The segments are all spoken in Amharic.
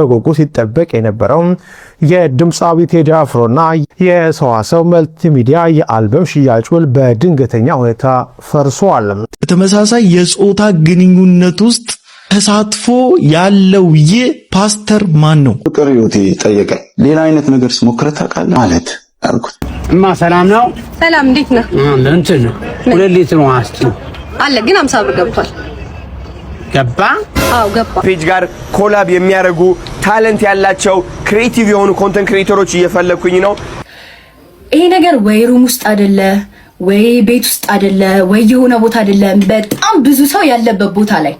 በጉጉት ሲጠበቅ የነበረው የድምፃዊ ቴዲ አፍሮና የሰዋሰው መልቲሚዲያ የአልበም ሽያጭ ውል በድንገተኛ ሁኔታ ፈርሷል። በተመሳሳይ የጾታ ግንኙነት ውስጥ ተሳትፎ ያለው ፓስተር ማን ነው? ፍቅር ህይወቴ ጠየቀ። ሌላ አይነት ነገር ስሞክረ ታውቃለህ ማለት አልኩት። እማ ሰላም ነው? ሰላም እንዴት ነህ? እንትን ነው 2 ሊትር ውሃ አለ ግን 50 ብር ገብቷል። ገባ? አዎ ገባ። ፔጅ ጋር ኮላብ የሚያደርጉ ታለንት ያላቸው ክሬቲቭ የሆኑ ኮንተንት ክሬተሮች እየፈለኩኝ ነው። ይሄ ነገር ወይ ሩም ውስጥ አይደለ ወይ ቤት ውስጥ አይደለ ወይ የሆነ ቦታ አይደለ፣ በጣም ብዙ ሰው ያለበት ቦታ ላይ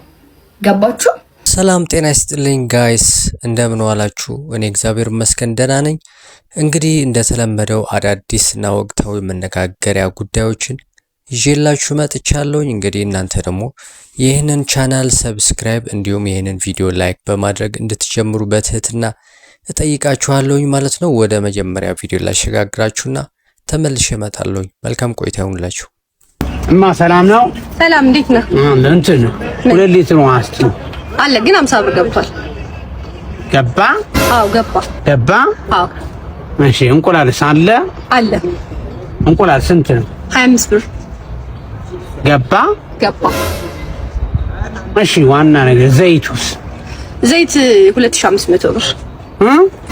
ገባችሁ? ሰላም ጤና ይስጥልኝ ጋይስ፣ እንደምን ዋላችሁ? እኔ እግዚአብሔር ይመስገን ደህና ነኝ። እንግዲህ እንደተለመደው አዳዲስና ወቅታዊ መነጋገሪያ ጉዳዮችን ይዤላችሁ መጥቻለሁ። እንግዲህ እናንተ ደግሞ ይህንን ቻናል ሰብስክራይብ እንዲሁም ይህንን ቪዲዮ ላይክ በማድረግ እንድትጀምሩ በትህትና እጠይቃችኋለሁ ማለት ነው። ወደ መጀመሪያ ቪዲዮ ላሸጋግራችሁና ተመልሼ እመጣለሁ። መልካም ቆይታ ይሁንላችሁ። እማ ሰላም ነው? ሰላም እንዴት ነህ? እንትን ነው 2 ሊትር ውሃ አለ ግን 50 ብር ገብቷል። ገባ? አዎ ገባ። ገባ? አዎ። እሺ እንቁላልስ አለ? አለ። እንቁላል ስንት ነው? 25 ብር። ገባ? ገባ። እሺ ዋና ነገር ዘይቱስ? ዘይት 2500 ብር።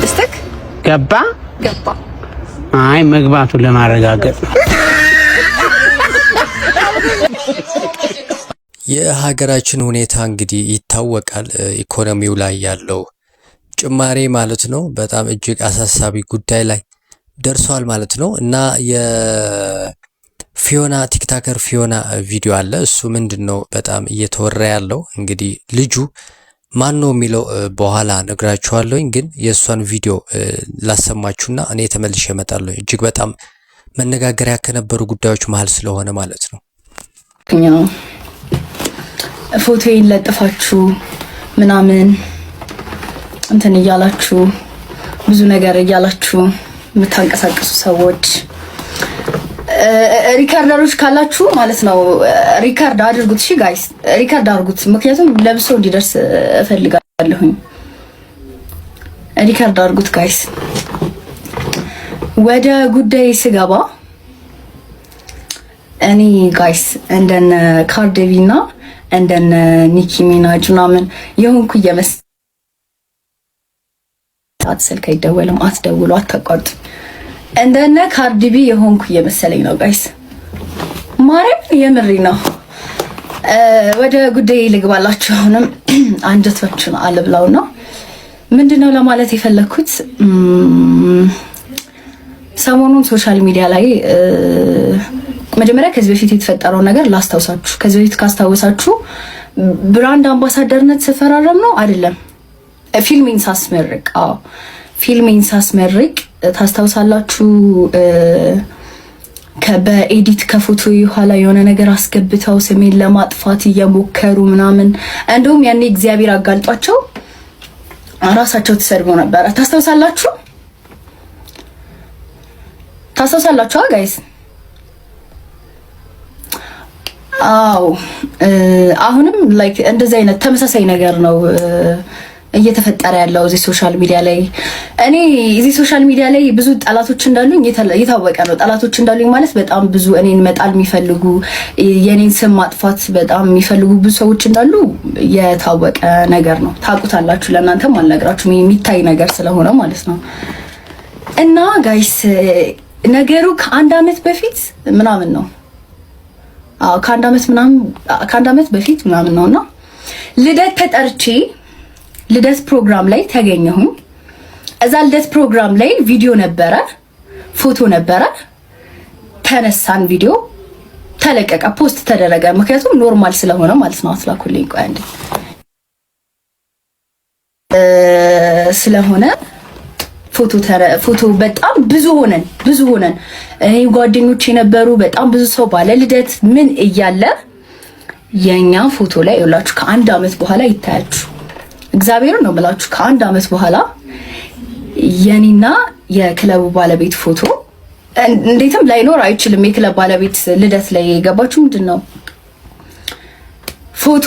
እስtek ገባ? ገባ። አይ መግባቱን ለማረጋገጥ ነው። የሀገራችን ሁኔታ እንግዲህ ይታወቃል። ኢኮኖሚው ላይ ያለው ጭማሬ ማለት ነው በጣም እጅግ አሳሳቢ ጉዳይ ላይ ደርሷል ማለት ነው። እና የፊዮና ቲክቶከር ፊዮና ቪዲዮ አለ። እሱ ምንድነው በጣም እየተወራ ያለው እንግዲህ ልጁ ማን ነው የሚለው በኋላ ነግራችኋለሁ። ግን የእሷን ቪዲዮ ላሰማችሁና እኔ ተመልሼ እመጣለሁ። እጅግ በጣም መነጋገሪያ ከነበሩ ጉዳዮች መሃል ስለሆነ ማለት ነው። ፎቶዬን ለጥፋችሁ ምናምን እንትን እያላችሁ ብዙ ነገር እያላችሁ የምታንቀሳቀሱ ሰዎች ሪካርደሮች ካላችሁ ማለት ነው ሪካርድ አድርጉት። እሺ ጋይስ ሪካርድ አድርጉት፣ ምክንያቱም ለብሶ እንዲደርስ እፈልጋለሁኝ። ሪካርድ አድርጉት ጋይስ። ወደ ጉዳይ ስገባ እኔ ጋይስ እንደነ ካርዲቢና እንደነ ኒኪ ሚናጅ ምናምን የሆንኩ የመሰለኝ ስልክ አይደወልም፣ አትደውሉ፣ አታቋርጡ። እንደነ ካርዲቢ የሆንኩ የመሰለኝ ነው ጋይስ፣ ማርያም የምሪ ነው። ወደ ጉዳይ ልግባላችሁ። አሁንም አንጀታችሁን አልብላውና ምንድነው ለማለት የፈለኩት ሰሞኑን ሶሻል ሚዲያ ላይ መጀመሪያ ከዚህ በፊት የተፈጠረው ነገር ላስታውሳችሁ። ከዚህ በፊት ካስታወሳችሁ ብራንድ አምባሳደርነት ስፈራረም ነው አይደለም፣ ፊልሜን ሳስመርቅ፣ ፊልሜን ሳስመርቅ ታስታውሳላችሁ። በኤዲት ከፎቶ የኋላ የሆነ ነገር አስገብተው ስሜን ለማጥፋት እየሞከሩ ምናምን፣ እንደውም ያኔ እግዚአብሔር አጋልጧቸው ራሳቸው ተሰድበው ነበረ። ታስታውሳላችሁ? ታስታውሳላችሁ ጋይስ? አዎ አሁንም ላይክ እንደዚህ አይነት ተመሳሳይ ነገር ነው እየተፈጠረ ያለው እዚህ ሶሻል ሚዲያ ላይ። እኔ እዚህ ሶሻል ሚዲያ ላይ ብዙ ጠላቶች እንዳሉኝ የታወቀ ነው። ጠላቶች እንዳሉኝ ማለት በጣም ብዙ እኔን መጣል የሚፈልጉ የኔን ስም ማጥፋት በጣም የሚፈልጉ ብዙ ሰዎች እንዳሉ የታወቀ ነገር ነው። ታውቁታላችሁ። ለእናንተም አልነግራችሁም፣ የሚታይ ነገር ስለሆነ ማለት ነው። እና ጋይስ ነገሩ ከአንድ አመት በፊት ምናምን ነው። ከአንድ አመት በፊት ምናምን ነውና ልደት ተጠርቼ ልደት ፕሮግራም ላይ ተገኘሁኝ። እዛ ልደት ፕሮግራም ላይ ቪዲዮ ነበረ፣ ፎቶ ነበረ፣ ተነሳን፣ ቪዲዮ ተለቀቀ፣ ፖስት ተደረገ። ምክንያቱም ኖርማል ስለሆነ ማለት ነው። አትላኩልኝ ቆይ አንዴ ስለሆነ ፎቶ በጣም ብዙ ሆነን እኔ ጓደኞች የነበሩ በጣም ብዙ ሰው ባለ ልደት ምን እያለ የኛ ፎቶ ላይ ይኸውላችሁ ከአንድ አመት በኋላ ይታያችሁ። እግዚአብሔር ነው ብላችሁ ከአንድ አመት በኋላ የኔና የክለቡ ባለቤት ፎቶ እንዴትም ላይኖር አይችልም። የክለብ ባለቤት ልደት ላይ የገባችሁ ምንድነው ፎቶ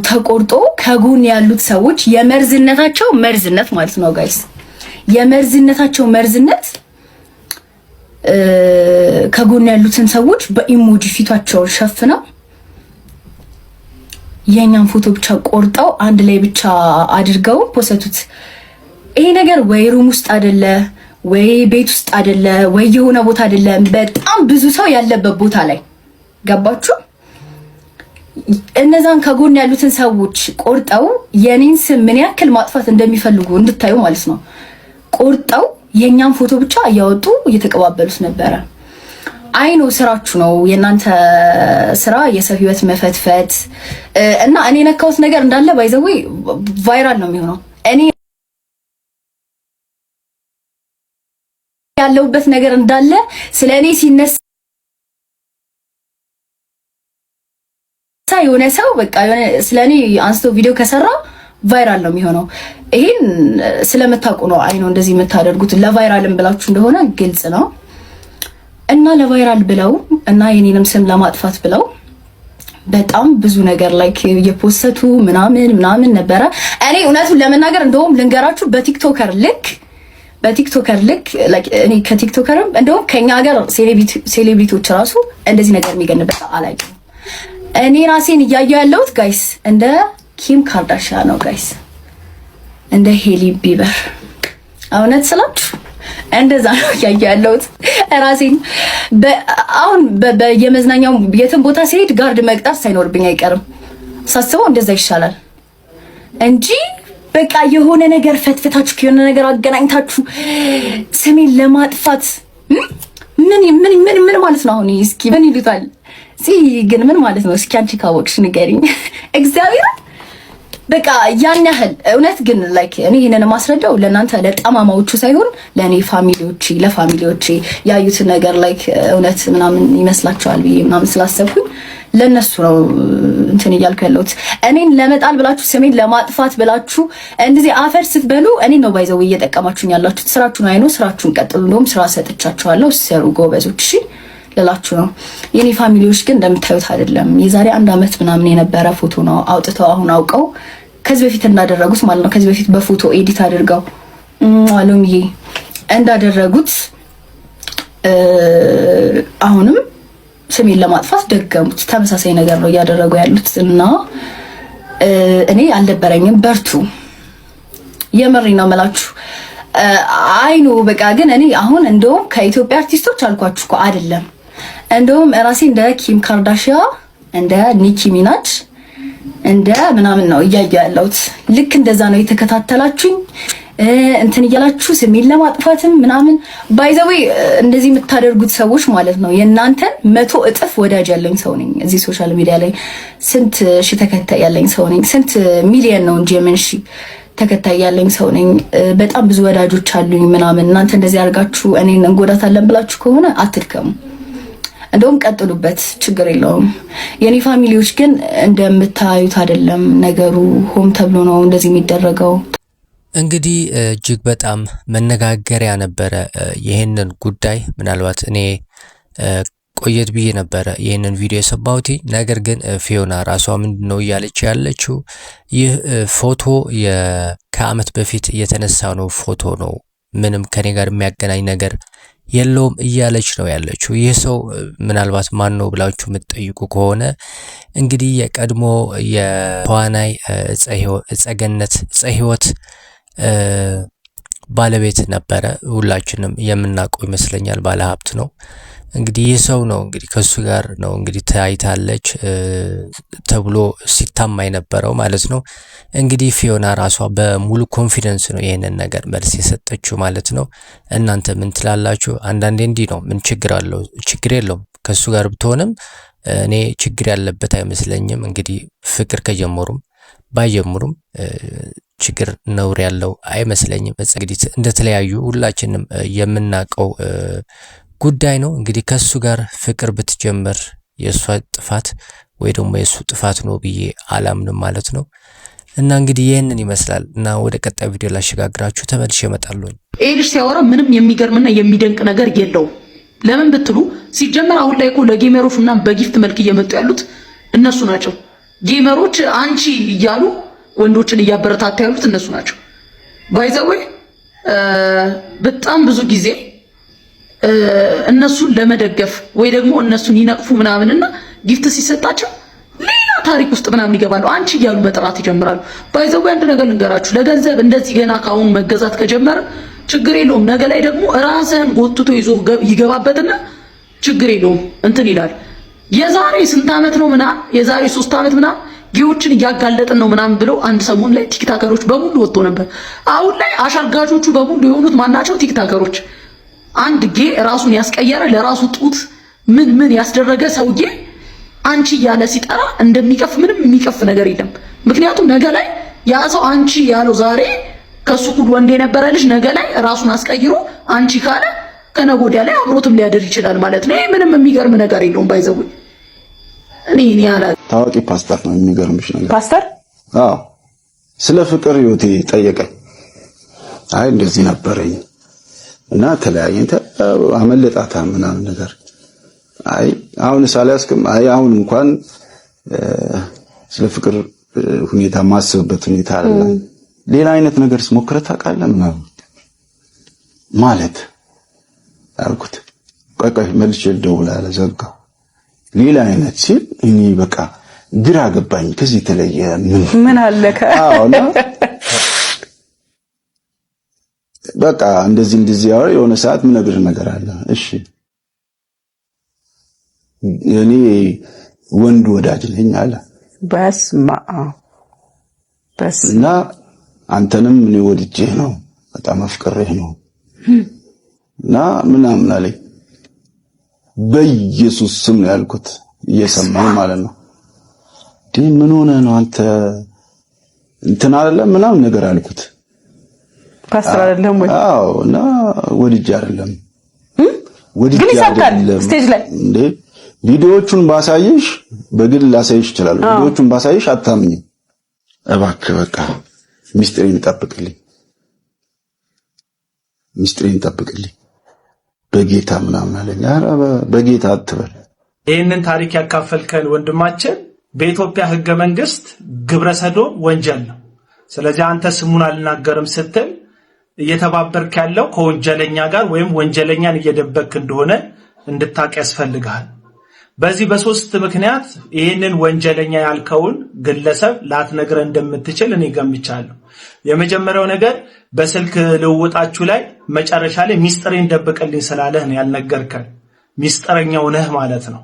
ተቆርጦ ከጎን ያሉት ሰዎች የመርዝነታቸው መርዝነት ማለት ነው ጋይስ፣ የመርዝነታቸው መርዝነት ከጎን ያሉትን ሰዎች በኢሞጂ ፊታቸውን ሸፍነው የኛን ፎቶ ብቻ ቆርጠው አንድ ላይ ብቻ አድርገው ፖሰቱት። ይሄ ነገር ወይ ሩም ውስጥ አይደለ ወይ ቤት ውስጥ አይደለ ወይ የሆነ ቦታ አይደለ፣ በጣም ብዙ ሰው ያለበት ቦታ ላይ ገባችሁ? እነዛን ከጎን ያሉትን ሰዎች ቆርጠው የኔን ስም ምን ያክል ማጥፋት እንደሚፈልጉ እንድታዩ ማለት ነው። ቆርጠው የኛን ፎቶ ብቻ እያወጡ እየተቀባበሉት ነበረ። አይኖ ስራችሁ ነው የእናንተ ስራ፣ የሰው ህይወት መፈትፈት እና እኔ ነካውት ነገር እንዳለ ባይዘው ቫይራል ነው የሚሆነው። እኔ ያለውበት ነገር እንዳለ ስለኔ ሲነሳ የሆነ ሰው በቃ የሆነ ስለኔ አንስቶ ቪዲዮ ከሰራ ቫይራል ነው የሚሆነው። ይሄን ስለምታውቁ ነው አይኖ እንደዚህ የምታደርጉት። ለቫይራልም ብላችሁ እንደሆነ ግልጽ ነው። እና ለቫይራል ብለው እና የኔንም ስም ለማጥፋት ብለው በጣም ብዙ ነገር ላይ የፖስተቱ ምናምን ነበረ። እኔ እውነቱን ለመናገር እንደውም ልንገራችሁ በቲክቶከር ልክ እኔ ከቲክቶከርም እንደውም ከኛ ሀገር ሴሌብሪቲዎች ራሱ እንደዚህ ነገር የሚገንበት አላውቅም። እኔ ራሴን እያየሁ ያለሁት ጋይስ እንደ ኪም ካርዳሽያን ነው ጋይስ፣ እንደ ሄሊ ቢበር እውነት ስላችሁ እንደዛ ነው እያየሁ ያለሁት ራሴን። አሁን በየመዝናኛው የትም ቦታ ሲሄድ ጋርድ መቅጠር ሳይኖርብኝ አይቀርም። ሳስበው እንደዛ ይሻላል እንጂ በቃ የሆነ ነገር ፈትፈታችሁ የሆነ ነገር አገናኝታችሁ ስሜን ለማጥፋት ምን ማለት ነው? አሁን እስኪ ምን ይሉታል? ግን ምን ማለት ነው? እስኪ አንቺ ካወቅሽ ንገሪኝ። እግዚአብሔር በቃ ያን ያህል እውነት ግን ላይክ እኔ ይሄንን ማስረዳው ለእናንተ ለጠማማዎቹ ሳይሆን ለኔ ለፋሚሊዎቼ ያዩት ነገር ላይክ እውነት ምናምን ይመስላችኋል ብዬ ምናምን ስላሰብኩኝ ለነሱ ነው እንትን እያልኩ ያለሁት። እኔን ለመጣል ብላችሁ ስሜን ለማጥፋት ብላችሁ እንደዚህ አፈር ስትበሉ እኔ ነው ባይዘው እየጠቀማችሁኝ ያላችሁት። ስራችሁን አይኖ ስራችሁን ቀጥሉ። እንደውም ስራ ሰጥቻችኋለሁ፣ ሰሩ ጎበዞች፣ እሺ ልላችሁ ነው። የኔ ፋሚሊዎች ግን እንደምታዩት አይደለም። የዛሬ 1 አመት ምናምን የነበረ ፎቶ ነው አውጥተው አሁን አውቀው ከዚህ በፊት እንዳደረጉት ማለት ነው። ከዚህ በፊት በፎቶ ኤዲት አድርገው አሎምዬ እንዳደረጉት አሁንም ስሜን ለማጥፋት ደገሙት። ተመሳሳይ ነገር ነው እያደረጉ ያሉት እና እኔ አልደበረኝም። በርቱ፣ የምሬ ነው የምላችሁ። አይኑ በቃ ግን እኔ አሁን እንደውም ከኢትዮጵያ አርቲስቶች አልኳችሁ እኮ አይደለም፣ እንደውም ራሴ እንደ ኪም ካርዳሽያን እንደ ኒኪ ሚናጅ እንደ ምናምን ነው እያየሁ ያለሁት። ልክ እንደዛ ነው የተከታተላችሁኝ እንትን እያላችሁ ስሜን ለማጥፋትም ምናምን ባይዘዌ እንደዚህ የምታደርጉት ሰዎች ማለት ነው የእናንተን 100 እጥፍ ወዳጅ ያለኝ ሰው ነኝ። እዚህ ሶሻል ሚዲያ ላይ ስንት ሺህ ተከታይ ያለኝ ሰው ነኝ። ስንት ሚሊዮን ነው እንጂ የምን ሺህ ተከታይ ያለኝ ሰው ነኝ። በጣም ብዙ ወዳጆች አሉኝ ምናምን። እናንተ እንደዚህ አድርጋችሁ እኔን እንጎዳታለን ብላችሁ ከሆነ አትድከሙ። እንደውም ቀጥሉበት፣ ችግር የለውም። የኔ ፋሚሊዎች ግን እንደምታዩት አይደለም ነገሩ። ሆም ተብሎ ነው እንደዚህ የሚደረገው። እንግዲህ እጅግ በጣም መነጋገሪያ ነበረ ይህንን ጉዳይ። ምናልባት እኔ ቆየት ብዬ ነበረ ይህንን ቪዲዮ የሰባሁት። ነገር ግን ፊዮና ራሷ ምንድነው እያለች ያለችው? ይህ ፎቶ ከአመት በፊት የተነሳ ነው ፎቶ ነው፣ ምንም ከኔ ጋር የሚያገናኝ ነገር የለውም እያለች ነው ያለችው። ይህ ሰው ምናልባት ማን ነው ብላችሁ የምትጠይቁ ከሆነ እንግዲህ የቀድሞ የተዋናይ እጸገነት ህይወት ባለቤት ነበረ። ሁላችንም የምናውቀው ይመስለኛል። ባለሀብት ነው። እንግዲህ ይህ ሰው ነው እንግዲህ ከሱ ጋር ነው እንግዲህ ተያይታለች ተብሎ ሲታማ የነበረው ማለት ነው። እንግዲህ ፊዮና ራሷ በሙሉ ኮንፊደንስ ነው ይሄንን ነገር መልስ የሰጠችው ማለት ነው። እናንተ ምን ትላላችሁ? አንዳንዴ እንዲህ ነው። ምን ችግር አለው? ችግር የለውም። ከሱ ጋር ብትሆንም እኔ ችግር ያለበት አይመስለኝም። እንግዲህ ፍቅር ከጀመሩም ባይጀምሩም ችግር ነውር ያለው አይመስለኝም። እንግዲህ እንደተለያዩ ሁላችንም የምናውቀው ጉዳይ ነው። እንግዲህ ከሱ ጋር ፍቅር ብትጀምር የሷ ጥፋት ወይ ደግሞ የሱ ጥፋት ነው ብዬ አላምንም ማለት ነው። እና እንግዲህ ይሄንን ይመስላል እና ወደ ቀጣይ ቪዲዮ ላሸጋግራችሁ ተመልሼ እመጣለሁ። ኤልሽ ሲያወራ ምንም የሚገርምና የሚደንቅ ነገር የለውም። ለምን ብትሉ ሲጀመር አሁን ላይ እኮ ለጌመሮች እና በጊፍት መልክ እየመጡ ያሉት እነሱ ናቸው። ጌመሮች አንቺ እያሉ ወንዶችን እያበረታታ ያሉት እነሱ ናቸው። ባይዘዌ በጣም ብዙ ጊዜ እነሱን ለመደገፍ ወይ ደግሞ እነሱን ይነቅፉ ምናምንና ጊፍት ሲሰጣቸው ሌላ ታሪክ ውስጥ ምናምን ይገባሉ። አንቺ እያሉ መጥራት ይጀምራሉ። ባይዘዌ አንድ ነገር ልንገራችሁ፣ ለገንዘብ እንደዚህ ገና ካሁን መገዛት ከጀመረ ችግር የለውም። ነገ ላይ ደግሞ ራስህን ጎትቶ ይዞ ይገባበትና ችግር የለውም እንትን ይላል። የዛሬ ስንት ዓመት ነው ምናምን የዛሬ 3 ዓመት ምናምን ጌዎችን እያጋለጥን ነው ምናምን ብለው አንድ ሰሞን ላይ ቲክታከሮች በሙሉ ወጥቶ ነበር። አሁን ላይ አሻጋጆቹ በሙሉ የሆኑት ማናቸው? ቲክታከሮች። አንድ ጌ ራሱን ያስቀየረ ለራሱ ጡት ምን ያስደረገ ሰውዬ አንቺ እያለ ሲጠራ እንደሚቀፍ ምንም የሚቀፍ ነገር የለም። ምክንያቱም ነገ ላይ ያ ሰው አንቺ ያለው ዛሬ ከሱ ሁሉ ወንድ የነበረ ልጅ ነገ ላይ ራሱን አስቀይሮ አንቺ ካለ ከነገ ወዲያ ላይ አብሮትም ሊያድር ይችላል ማለት ነው። ይሄ ምንም የሚገርም ነገር የለውም። ባይዘው እኔ ያላ ታዋቂ ፓስተር ነው። የሚገርምሽ ነገር ፓስተር ስለ ፍቅር ህይወቴ ጠየቀኝ። አይ እንደዚህ ነበረኝ እና ተለያየን አመለጣታ ምናምን ነገር አይ አሁን ሳላስከም አይ አሁን እንኳን ስለ ፍቅር ሁኔታ ማስበበት ሁኔታ አለ። ሌላ አይነት ነገር ስሞክረ ታውቃለህ ምናምን ማለት አልኩት። ቆይ መልሼ ልደውልልህ ዘጋው። ሌላ አይነት ሲል እኔ በቃ ግራ ገባኝ። ከዚህ ተለየ ምን አለከ? አዎና በቃ እንደዚህ ያወራ የሆነ ሰዓት ምን ነገር አለ። እሺ እኔ ወንድ ወዳጅ ነኝ አለ። በስማ እና አንተንም እኔ ወድጄ ነው በጣም አፍቅሬህ ነው እና ምናምን አለኝ። በኢየሱስ ስም ነው ያልኩት፣ እየሰማኝ ማለት ነው። ምን ሆነ ነው አንተ እንትን አይደለም ምናምን ነገር አልኩት። ፓስተር አይደለም ወይ? አዎ እና ወድጄ አይደለም ወድጄ አይደለም። ስቴጅ ላይ እንዴ ቪዲዮዎቹን ባሳይሽ በግል ላሳይሽ ይችላል። ቪዲዮዎቹን ባሳይሽ አታምኚም። እባክህ በቃ ሚስጥሬን ጠብቅልኝ በጌታ ምናምን አለኝ። ኧረ በጌታ አትበል። ይህንን ታሪክ ያካፈልከን ወንድማችን በኢትዮጵያ ሕገ መንግስት ግብረ ሰዶም ወንጀል ነው። ስለዚህ አንተ ስሙን አልናገርም ስትል እየተባበርክ ያለው ከወንጀለኛ ጋር ወይም ወንጀለኛን እየደበክ እንደሆነ እንድታቅ ያስፈልጋል። በዚህ በሶስት ምክንያት ይህንን ወንጀለኛ ያልከውን ግለሰብ ላትነግረ እንደምትችል እኔ ገምቻለሁ። የመጀመሪያው ነገር በስልክ ልውውጣችሁ ላይ መጨረሻ ላይ ሚስጥሬን ደብቅልኝ ስላለህ ነው ያልነገርከን። ሚስጥረኛው ነህ ማለት ነው።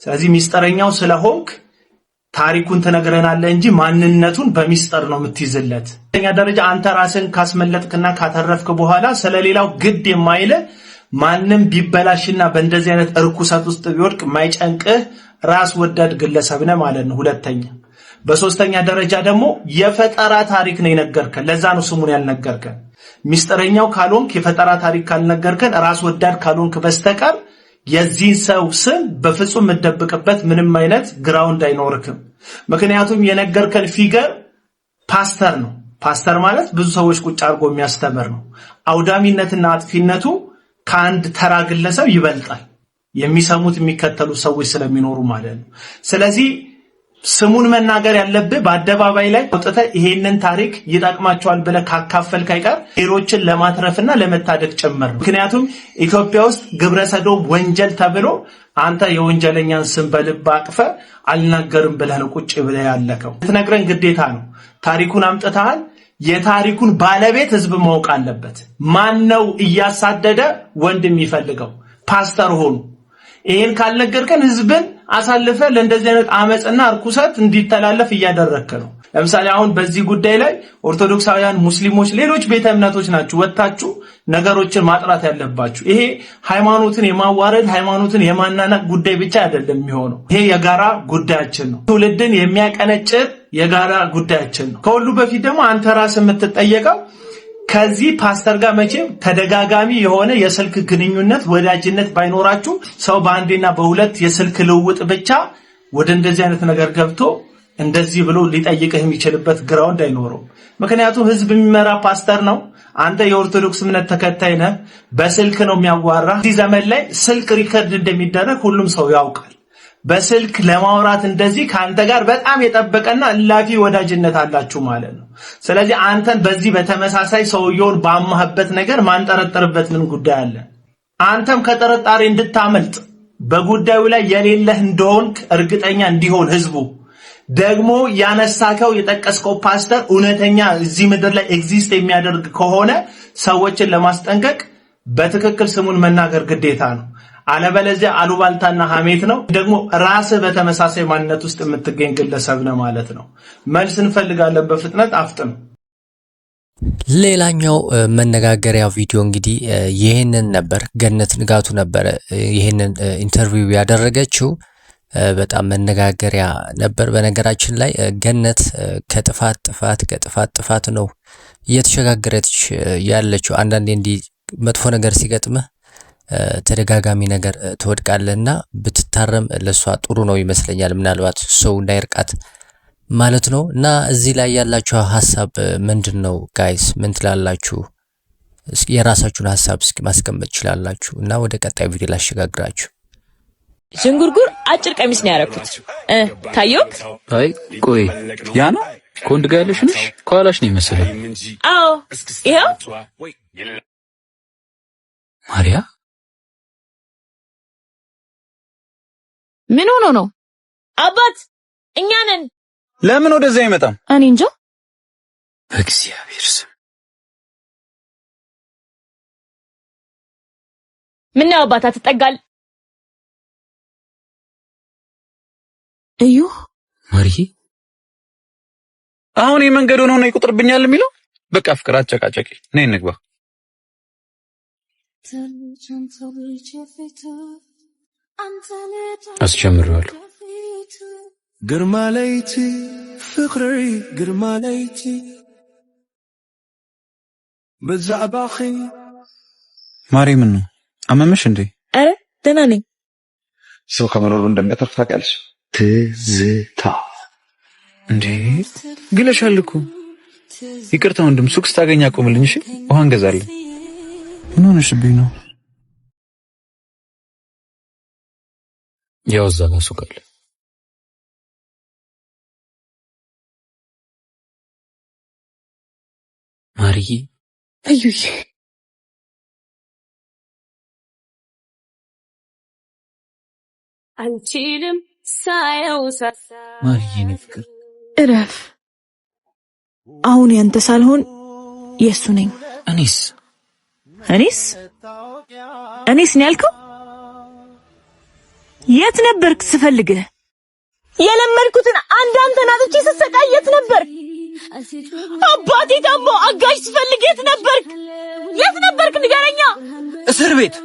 ስለዚህ ሚስጥረኛው ስለሆንክ ታሪኩን ትነግረናለህ እንጂ ማንነቱን በሚስጥር ነው የምትይዝለት። በኛ ደረጃ አንተ ራስን ካስመለጥክና ካተረፍክ በኋላ ስለሌላው ግድ የማይለ ማንም ቢበላሽና በእንደዚህ አይነት እርኩሰት ውስጥ ቢወድቅ ማይጨንቅህ ራስ ወዳድ ግለሰብ ነህ ማለት ነው። ሁለተኛ በሶስተኛ ደረጃ ደግሞ የፈጠራ ታሪክ ነው የነገርከን። ለዛ ነው ስሙን ያልነገርከን። ሚስጥረኛው ካልሆንክ የፈጠራ ታሪክ ካልነገርከን ራስ ወዳድ ካልሆንክ በስተቀር የዚህ ሰው ስም በፍጹም መደብቅበት ምንም አይነት ግራውንድ አይኖርክም። ምክንያቱም የነገርከን ፊገር ፓስተር ነው። ፓስተር ማለት ብዙ ሰዎች ቁጭ አድርጎ የሚያስተምር ነው። አውዳሚነትና አጥፊነቱ ከአንድ ተራ ግለሰብ ይበልጣል። የሚሰሙት የሚከተሉ ሰዎች ስለሚኖሩ ማለት ነው። ስለዚህ ስሙን መናገር ያለብህ በአደባባይ ላይ ወጥተህ ይሄንን ታሪክ ይጠቅማቸዋል ብለህ ካካፈልክ አይቀር ሌሎችን ለማትረፍና ለመታደግ ጭምር ነው። ምክንያቱም ኢትዮጵያ ውስጥ ግብረ ሰዶም ወንጀል ተብሎ አንተ የወንጀለኛን ስም በልብ አቅፈህ አልናገርም ብለህ ነው ቁጭ ብለህ ያለከው። ትነግረን ግዴታ ነው። ታሪኩን አምጥተሃል። የታሪኩን ባለቤት ህዝብ ማወቅ አለበት። ማን ነው እያሳደደ ወንድ የሚፈልገው? ፓስተር ሆኑ። ይሄን ካልነገርከን ህዝብን አሳልፈ ለእንደዚህ አይነት አመጽና እርኩሰት እንዲተላለፍ እያደረክ ነው። ለምሳሌ አሁን በዚህ ጉዳይ ላይ ኦርቶዶክሳውያን፣ ሙስሊሞች፣ ሌሎች ቤተ እምነቶች ናችሁ ወጣችሁ ነገሮችን ማጥራት ያለባችሁ። ይሄ ሃይማኖትን የማዋረድ ሃይማኖትን የማናናቅ ጉዳይ ብቻ አይደለም የሚሆነው። ይሄ የጋራ ጉዳያችን ነው። ትውልድን የሚያቀነጭር የጋራ ጉዳያችን ነው። ከሁሉ በፊት ደግሞ አንተ ራስህ የምትጠየቀው ከዚህ ፓስተር ጋር መቼም ተደጋጋሚ የሆነ የስልክ ግንኙነት ወዳጅነት ባይኖራችሁ ሰው በአንዴና በሁለት የስልክ ልውውጥ ብቻ ወደ እንደዚህ አይነት ነገር ገብቶ እንደዚህ ብሎ ሊጠይቅህ የሚችልበት ግራውንድ አይኖረው። ምክንያቱም ህዝብ የሚመራ ፓስተር ነው። አንተ የኦርቶዶክስ እምነት ተከታይ ነህ። በስልክ ነው የሚያዋራ። እዚህ ዘመን ላይ ስልክ ሪከርድ እንደሚደረግ ሁሉም ሰው ያውቃል። በስልክ ለማውራት እንደዚህ ካንተ ጋር በጣም የጠበቀና እላፊ ወዳጅነት አላችሁ ማለት ነው። ስለዚህ አንተን በዚህ በተመሳሳይ ሰውየውን ባማህበት ነገር ማንጠረጥርበት ምን ጉዳይ አለ? አንተም ከጥርጣሬ እንድታመልጥ በጉዳዩ ላይ የሌለህ እንደሆንክ እርግጠኛ እንዲሆን ህዝቡ ደግሞ ያነሳከው የጠቀስከው ፓስተር እውነተኛ እዚህ ምድር ላይ ኤግዚስት የሚያደርግ ከሆነ ሰዎችን ለማስጠንቀቅ በትክክል ስሙን መናገር ግዴታ ነው። አለበለዚያ አሉባልታና ሐሜት ነው። ደግሞ ራስህ በተመሳሳይ ማንነት ውስጥ የምትገኝ ግለሰብ ነው ማለት ነው። መልስ እንፈልጋለን በፍጥነት አፍጥኑ። ሌላኛው መነጋገሪያ ቪዲዮ እንግዲህ ይሄንን ነበር። ገነት ንጋቱ ነበር ይሄንን ኢንተርቪው ያደረገችው። በጣም መነጋገሪያ ነበር። በነገራችን ላይ ገነት ከጥፋት ነው እየተሸጋገረች ያለችው። አንዳንዴ እንዲህ መጥፎ ነገር ሲገጥምህ ተደጋጋሚ ነገር ትወድቃለህና ብትታረም ለሷ ጥሩ ነው ይመስለኛል። ምናልባት ሰው እንዳይርቃት ማለት ነው። እና እዚህ ላይ ያላችሁ ሐሳብ ምንድነው ጋይስ? ምን ትላላችሁ? እስኪ የራሳችሁን ሐሳብ እስኪ ማስቀመጥ ይችላላችሁ። እና ወደ ቀጣይ ቪዲዮ ላሸጋግራችሁ። ዥንጉርጉር አጭር ቀሚስ ነው ያደረኩት። ታየውክ? አይ ቆይ ያ ነው ከወንድ ጋር ያለሽ ነሽ? ከኋላሽ ነው መሰለኝ። አዎ ይሄው ማሪያ ምን ሆኖ ነው? አባት እኛ ነን። ለምን ወደዛ አይመጣም? እኔ እንጃ። በእግዚአብሔር ስም ምን ነው አባት አትጠጋል? እዩ ማሪዬ አሁን የመንገድ ሆኖ ነው ይቆጥርብኛል የሚለው። በቃ ፍቅር አጨቃጨቂ ነይ እንግባ። አስጀምረዋለሁ። ግርማ ለይቲ ፍቅሪ ግርማ ለይቲ በዛባኺ ማሪ ምን ነው አመመሽ እንዴ? አረ ደህና ነኝ። ሰው ከመኖሩ እንደሚያተርፍ ታውቂያለሽ? ትዝታ እንዴ ግለሻል እኮ። ይቅርታ ወንድም፣ ሱቅ ስታገኝ አቆምልኝ እሺ? ውሃ እንገዛለን። ምን ሆነሽብኝ ነው? ያው እዛ ጋር ሱቅ አለ። ማሪዬ እዩዬ አንቺንም ሳየው ሳሳ ማሪዬ ነው ፍቅር እረፍ። አሁን ያንተ ሳልሆን የሱ ነኝ። እኔስ ነው ያልከው? የት ነበርክ ስፈልግህ? የለመድኩትን አንተን አጥቼ ስሰቃይ የት ነበር? አባቴ ታሞ አጋዥ ስፈልግ የት ነበርክ? ንገረኛ። እስር ቤት።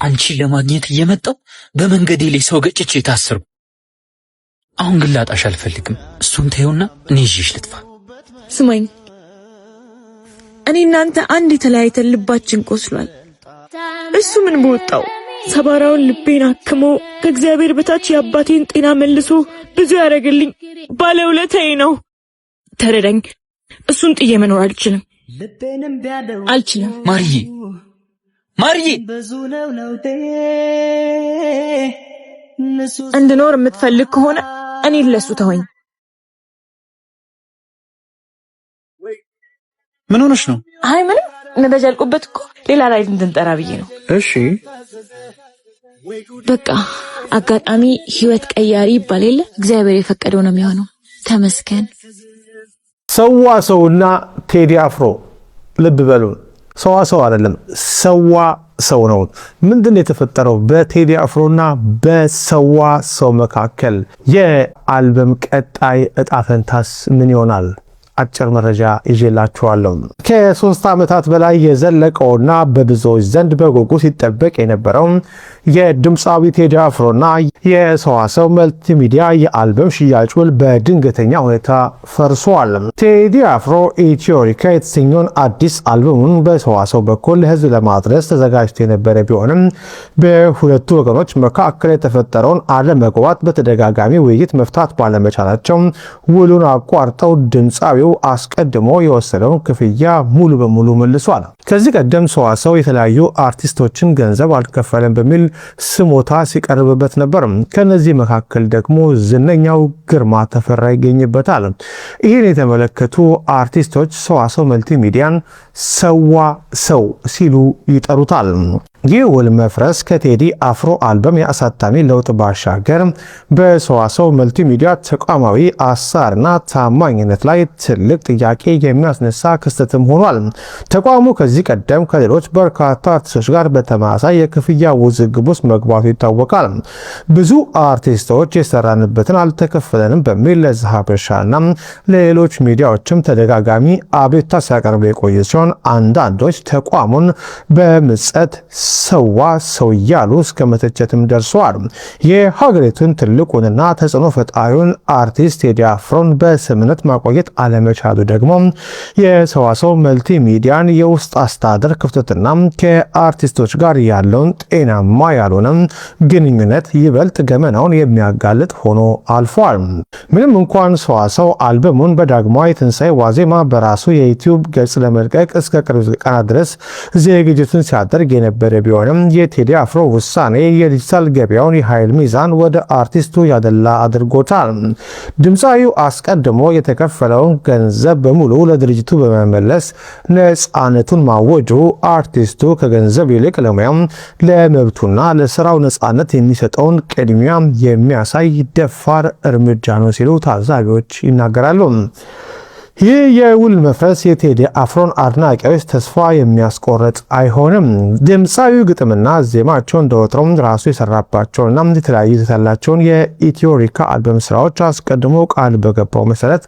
አንቺን ለማግኘት እየመጣሁ በመንገዴ ላይ ሰው ገጭቼ ታሰርኩ። አሁን ግን ላጣሽ አልፈልግም። እሱን ተይውና እኔ ይዤሽ ልጥፋ። ስማኝ፣ እኔ እናንተ አንድ የተለያይተን ልባችን ቆስሏል። እሱ ምን በወጣው ሰባራውን ልቤን አክሞ ከእግዚአብሔር በታች የአባቴን ጤና መልሶ ብዙ ያደረገልኝ ባለውለታዬ ነው። ተረዳኝ። እሱን ጥዬ መኖር አልችልም። ማሪዬ እንድኖር የምትፈልግ ከሆነ እኔ ለሱ ተወኝ። ምን ሆነሽ ነው? አይ ምንም ነዳጅ አልቆበት እኮ ሌላ ላይ እንድንጠራ ብዬ ነው። እሺ በቃ አጋጣሚ ህይወት ቀያሪ ይባል የለ። እግዚአብሔር የፈቀደው ነው የሚሆነው። ተመስገን። ሰዋሰውና ቴዲ አፍሮ ልብ በሉን። ሰዋሰው አይደለም ሰዋሰው ነው። ምንድነው የተፈጠረው በቴዲ አፍሮና በሰዋሰው መካከል? የአልበም ቀጣይ እጣ ፈንታስ ምን ይሆናል? አጭር መረጃ ይዤላችኋለሁ። ከ3 ዓመታት በላይ የዘለቀውና በብዙዎች ዘንድ በጉጉት ሲጠበቅ የነበረው የድምፃዊ ቴዲ አፍሮና የሰዋሰው መልቲሚዲያ የአልበም ሽያጭ ውል በድንገተኛ ሁኔታ ፈርሷል። ቴዲ አፍሮ ኢትዮሪካ የተሰኘውን አዲስ አልበሙን በሰዋሰው በኩል ለህዝብ ለማድረስ ተዘጋጅቶ የነበረ ቢሆንም በሁለቱ ወገኖች መካከል የተፈጠረውን አለመግባባት በተደጋጋሚ ውይይት መፍታት ባለመቻላቸው ውሉን አቋርጠው ድምፃዊው አስቀድሞ የወሰደውን ክፍያ ሙሉ በሙሉ መልሷል። ከዚህ ቀደም ሰዋሰው የተለያዩ አርቲስቶችን ገንዘብ አልከፈለም በሚል ስሞታ ሲቀርብበት ነበር። ከነዚህ መካከል ደግሞ ዝነኛው ግርማ ተፈራ ይገኝበታል። ይህን የተመለከቱ አርቲስቶች ሰዋሰው መልቲሚዲያን ሰዋሰው ሲሉ ይጠሩታል። ይህ ውል መፍረስ ከቴዲ አፍሮ አልበም የአሳታሚ ለውጥ ባሻገር በሰዋሰው መልቲሚዲያ ተቋማዊ አሰራርና ታማኝነት ላይ ትልቅ ጥያቄ የሚያስነሳ ክስተትም ሆኗል። ተቋሙ ከዚህ ቀደም ከሌሎች በርካታ አርቲስቶች ጋር በተመሳሳይ የክፍያ ውዝግብ ውስጥ መግባቱ ይታወቃል። ብዙ አርቲስቶች የሰራንበትን አልተከፈለንም በሚል ለዛሀበሻና ለሌሎች ሚዲያዎችም ተደጋጋሚ አቤቱታ ሲያቀርቡ የቆየ ሲሆን አንዳንዶች ተቋሙን በምጸት ሰዋሰው እያሉ እስከ መተቸትም ደርሰዋል። የሀገሪቱን ትልቁንና ተጽዕኖ ፈጣሪውን አርቲስት ቴዲ አፍሮን በስምነት ማቆየት አለመቻሉ ደግሞ የሰዋሰው መልቲሚዲያን የውስጥ አስተዳደር ክፍተትና ከአርቲስቶች ጋር ያለውን ጤናማ ያልሆነ ግንኙነት ይበልጥ ገመናውን የሚያጋልጥ ሆኖ አልፏል። ምንም እንኳን ሰዋሰው አልበሙን በዳግማዊ ትንሣኤ ዋዜማ በራሱ የዩቲዩብ ገጽ ለመልቀቅ እስከ ቅርብ ቀናት ድረስ ዝግጅቱን ሲያደርግ የነበረ ቢሆንም የቴዲ አፍሮ ውሳኔ የዲጂታል ገበያውን የኃይል ሚዛን ወደ አርቲስቱ ያደላ አድርጎታል። ድምፃዊው አስቀድሞ የተከፈለውን ገንዘብ በሙሉ ለድርጅቱ በመመለስ ነፃነቱን ማወጁ አርቲስቱ ከገንዘብ ይልቅ ለሙያም ለመብቱና ለስራው ነፃነት የሚሰጠውን ቅድሚያ የሚያሳይ ደፋር እርምጃ ነው ሲሉ ታዛቢዎች ይናገራሉ። ይህ የውል መፍረስ የቴዲ አፍሮን አድናቂዎች ተስፋ የሚያስቆርጥ አይሆንም። ድምፃዊው ግጥምና ዜማቸው እንደወትሮም ራሱ የሰራባቸውና የተለያዩ ያላቸውን የኢትዮሪካ አልበም ስራዎች አስቀድሞ ቃል በገባው መሰረት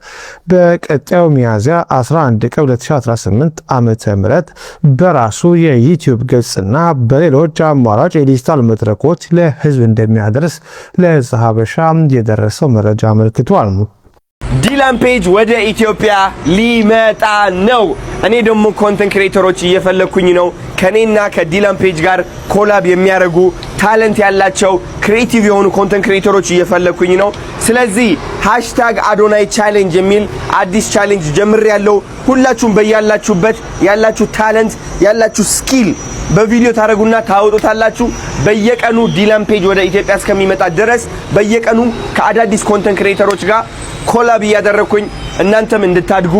በቀጣዩ ሚያዝያ 11 ቀን 2018 ዓ.ም በራሱ የዩቲዩብ ገጽና በሌሎች አማራጭ የዲጂታል መድረኮች ለህዝብ እንደሚያደርስ ለዛሀበሻ የደረሰው መረጃ አመልክቷል። ዲላን ፔጅ ወደ ኢትዮጵያ ሊመጣ ነው። እኔ ደግሞ ኮንተንት ክሬተሮች እየፈለኩኝ ነው ከኔና ከዲላን ፔጅ ጋር ኮላብ የሚያደርጉ ታለንት ያላቸው ክሬቲቭ የሆኑ ኮንተንት ክሬተሮች እየፈለኩኝ ነው። ስለዚህ #አዶናይ ቻሌንጅ የሚል አዲስ ቻሌንጅ ጀምሬያለሁ። ሁላችሁም በያላችሁበት ያላችሁ ታለንት ያላችሁ ስኪል በቪዲዮ ታረጉና ታወጡታላችሁ። በየቀኑ ዲላን ፔጅ ወደ ኢትዮጵያ እስከሚመጣ ድረስ በየቀኑ ከአዳዲስ ኮንተንት ክሬተሮች ጋር ኮላብ እያደረኩኝ እናንተም እንድታድጉ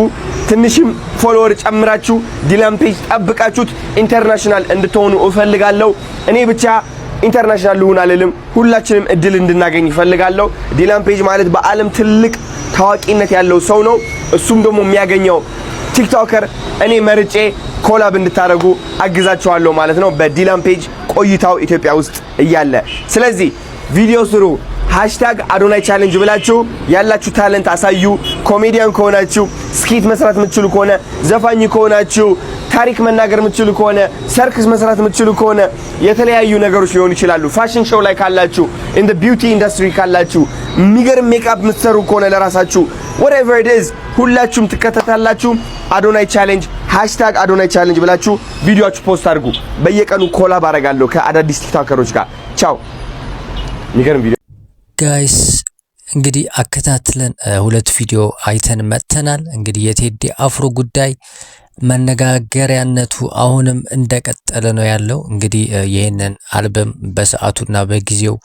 ትንሽም ፎሎወር ጨምራችሁ ዲላን ፔጅ ጠብቃችሁት ኢንተርናሽናል እንድትሆኑ እፈልጋለሁ። እኔ ብቻ ኢንተርናሽናል ልሁን አልልም፣ ሁላችንም እድል እንድናገኝ እፈልጋለሁ። ዲላን ፔጅ ማለት በዓለም ትልቅ ታዋቂነት ያለው ሰው ነው። እሱም ደግሞ የሚያገኘው ቲክቶከር እኔ መርጬ ኮላብ እንድታረጉ አግዛችኋለሁ ማለት ነው በዲላን ፔጅ ቆይታው ኢትዮጵያ ውስጥ እያለ። ስለዚህ ቪዲዮ ስሩ #አዶናይ ቻሌንጅ ብላችሁ ያላችሁ ታለንት አሳዩ። ኮሜዲያን ከሆናችሁ ስኪት መስራት የምትችሉ ከሆነ፣ ዘፋኝ ከሆናችሁ ታሪክ መናገር የምትችሉ ከሆነ፣ ሰርክስ መስራት የምትችሉ ከሆነ የተለያዩ ነገሮች ሊሆኑ ይችላሉ። ፋሽን ሾው ላይ ካላችሁ፣ ኢን ዘ ቢዩቲ ኢንዱስትሪ ካላችሁ፣ የሚገርም ሜካፕ የምትሰሩ ከሆነ ለራሳችሁ whatever it is ሁላችሁም ትከተታላችሁ። አዶናይ ቻሌንጅ #አዶናይ ቻሌንጅ ብላችሁ ቪዲዮአችሁ ፖስት አድርጉ። በየቀኑ ኮላብ አደርጋለሁ ከአዳዲስ ቲክቶከሮች ጋር። ቻው። የሚገርም ቪዲዮ ጋይስ እንግዲህ አከታትለን ሁለት ቪዲዮ አይተን መጥተናል። እንግዲህ የቴዲ አፍሮ ጉዳይ መነጋገሪያነቱ አሁንም እንደቀጠለ ነው ያለው። እንግዲህ ይሄንን አልበም በሰዓቱና በጊዜው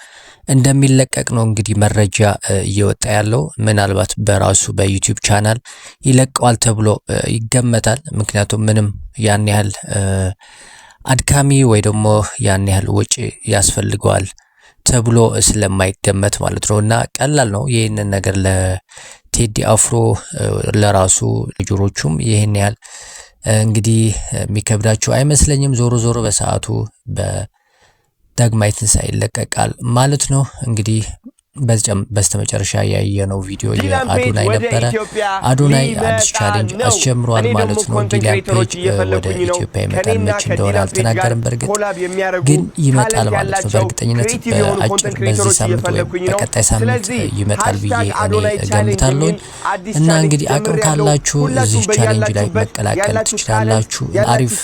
እንደሚለቀቅ ነው እንግዲህ መረጃ እየወጣ ያለው። ምናልባት በራሱ በዩቲዩብ ቻናል ይለቀዋል ተብሎ ይገመታል። ምክንያቱም ምንም ያን ያህል አድካሚ ወይ ደግሞ ያን ያህል ወጪ ያስፈልገዋል ተብሎ ስለማይገመት ማለት ነውና ቀላል ነው። ይሄንን ነገር ለቴዲ አፍሮ ለራሱ ልጆቹም ይሄን ያህል እንግዲህ የሚከብዳቸው አይመስለኝም። ዞሮ ዞሮ በሰዓቱ በዳግማዊ ትንሣኤ ይለቀቃል ማለት ነው። እንግዲህ በስተመጨረሻ ያየነው ቪዲዮ የአዶናይ ነበረ። አዶናይ አዲስ ቻሌንጅ አስጀምሯል ማለት ነው። ዲላን ፔጅ ወደ ኢትዮጵያ ይመጣል፣ መቼ እንደሆነ አልተናገረም። በእርግጥ ግን ይመጣል ማለት ነው። በእርግጠኝነት በአጭር በዚህ ሳምንት ወይም በቀጣይ ሳምንት ይመጣል ብዬ እኔ እገምታለሁ። እና እንግዲህ አቅም ካላችሁ እዚህ ቻሌንጅ ላይ መቀላቀል ትችላላችሁ። አሪፍ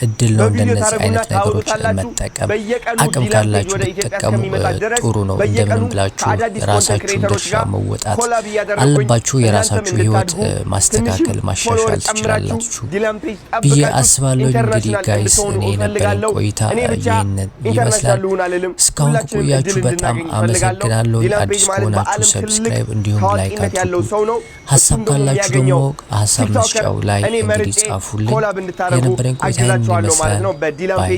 እድል ነው እንደነዚህ አይነት ነገሮች መጠቀም። አቅም ካላችሁ ብትጠቀሙ ጥሩ ነው። እንደምን ብላችሁ ራሳችሁን ድርሻ መወጣት አለባችሁ። የራሳችሁ ህይወት ማስተካከል ማሻሻል ትችላላችሁ ብዬ አስባለሁ። እንግዲህ ጋይስ እኔ የነበረኝ ቆይታ ይመስላል። እስካሁን ቆያችሁ በጣም አመሰግናለሁ። አዲስ ከሆናችሁ ሰብስክራይብ እንዲሁም ላይክ አድርጉ። ሐሳብ ካላችሁ ደግሞ ሐሳብ መስጫው ላይ እንግዲህ ጻፉልኝ። የነበረኝ ቆይታ ይመስላል። ባይ